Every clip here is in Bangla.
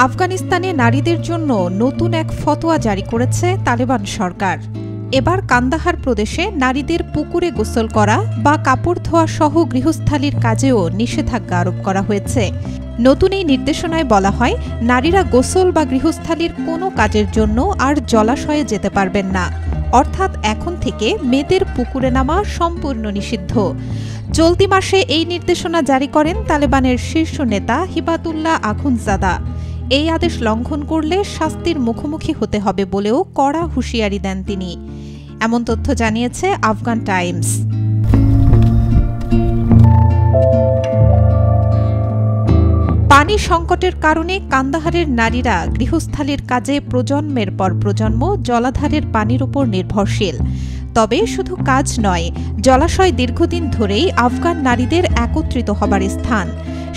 আফগানিস্তানে নারীদের জন্য নতুন এক ফতোয়া জারি করেছে তালেবান সরকার। এবার কান্দাহার প্রদেশে নারীদের পুকুরে গোসল করা বা কাপড় ধোয়া সহ গৃহস্থালির কাজেও নিষেধাজ্ঞা আরোপ করা হয়েছে। নতুন এই নির্দেশনায় বলা হয়, নারীরা গোসল বা গৃহস্থালির কোনো কাজের জন্য আর জলাশয়ে যেতে পারবেন না। অর্থাৎ এখন থেকে মেয়েদের পুকুরে নামা সম্পূর্ণ নিষিদ্ধ। চলতি মাসে এই নির্দেশনা জারি করেন তালেবানের শীর্ষ নেতা হিবাতুল্লাহ আখুনজাদা। এই আদেশ লঙ্ঘন করলে শাস্তির মুখোমুখি হতে হবে বলেও কড়া হুঁশিয়ারি দেন তিনি। এমন তথ্য জানিয়েছে আফগান টাইমস। পানি সংকটের কারণে কান্দাহারের নারীরা গৃহস্থালির কাজে প্রজন্মের পর প্রজন্ম জলাধারের পানির উপর নির্ভরশীল। তবে শুধু কাজ নয়, জলাশয় দীর্ঘদিন ধরেই আফগান নারীদের একত্রিত হবার স্থান।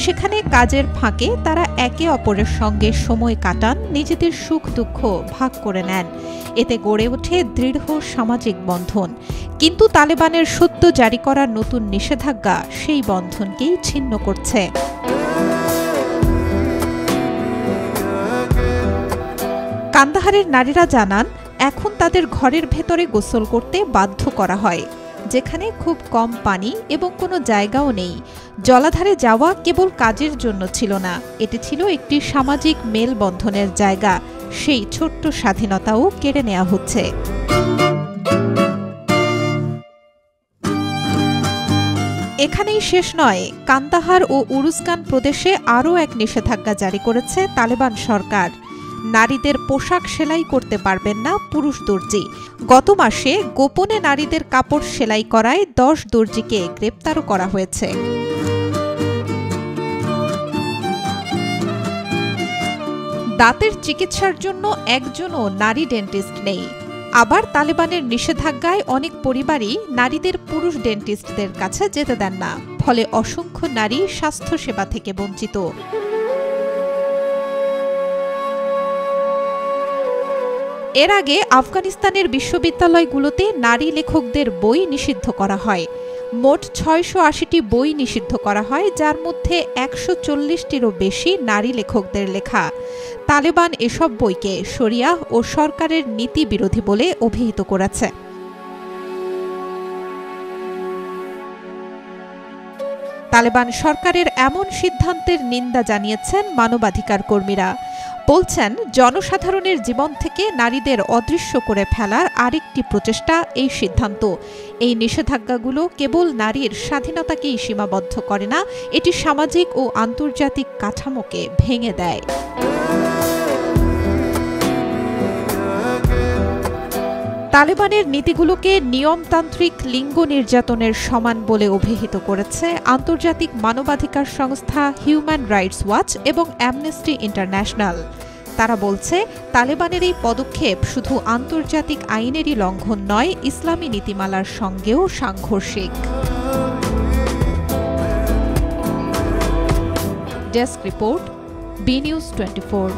সেখানে কাজের ফাঁকে তারা একে অপরের সঙ্গে সময় কাটান, নিজেদের সুখ দুঃখ ভাগ করে নেন। এতে গড়ে ওঠে দৃঢ় সামাজিক বন্ধন। কিন্তু তালেবানের সদ্য জারি করা নতুন নিষেধাজ্ঞা সেই বন্ধনকেই ছিন্ন করছে। কান্দাহারের নারীরা জানান, এখন তাদের ঘরের ভেতরে গোসল করতে বাধ্য করা হয়, যেখানে খুব কম পানি এবং কোনো জায়গাও নেই। জলাধারে যাওয়া কেবল কাজের জন্য ছিল না, এটি ছিল একটি সামাজিক মেলবন্ধনের জায়গা। সেই ছোট্ট স্বাধীনতাও কেড়ে নেওয়া হচ্ছে। এখানেই শেষ নয়, কান্দাহার ও উরুজগান প্রদেশে আরও এক নিষেধাজ্ঞা জারি করেছে তালেবান সরকার। নারীদের পোশাক সেলাই করতে পারবেন না পুরুষ দর্জি। গত মাসে গোপনে নারীদের কাপড় সেলাই করায় 10 দর্জিকে গ্রেপ্তারও করা হয়েছে। দাঁতের চিকিৎসার জন্য একজনও নারী ডেন্টিস্ট নেই। আবার তালেবানের নিষেধাজ্ঞায় অনেক পরিবারই নারীদের পুরুষ ডেন্টিস্টদের কাছে যেতে দেন না, ফলে অসংখ্য নারী স্বাস্থ্যসেবা থেকে বঞ্চিত। এর আগে আফগানিস্তানের বিশ্ববিদ্যালয়গুলোতে নারী লেখকদের বই নিষিদ্ধ করা হয়। মোট 680টি বই নিষিদ্ধ করা হয়, যার মধ্যে 140টিরও বেশি নারী লেখকদের লেখা। তালেবান এসব বইকে শরিয়াহ ও সরকারের নীতি বিরোধী বলে অভিহিত করেছে। তালেবান সরকারের এমন সিদ্ধান্তের নিন্দা জানিয়েছেন মানবাধিকার কর্মীরা। বলছেন, জনসাধারণের জীবন থেকে নারীদের অদৃশ্য করে ফেলার আরেকটি প্রচেষ্টা এই সিদ্ধান্ত। এই নিষেধাজ্ঞাগুলো কেবল নারীর স্বাধীনতাকেই সীমাবদ্ধ করে না, এটি সামাজিক ও আন্তর্জাতিক কাঠামোকে ভেঙে দেয়। তালেবানের নীতিগুলোকে নিয়মতান্ত্রিক লিঙ্গ নির্যাতনের সমান বলে অভিহিত করেছে আন্তর্জাতিক মানবাধিকার সংস্থা হিউম্যান রাইটস ওয়াচ এবং অ্যামনেস্টি ইন্টারন্যাশনাল। তারা বলছে, তালেবানের এই পদক্ষেপ শুধু আন্তর্জাতিক আইনেরই লঙ্ঘন নয়, ইসলামী নীতিমালার সঙ্গেও সাংঘর্ষিক। Desk report, B News 24।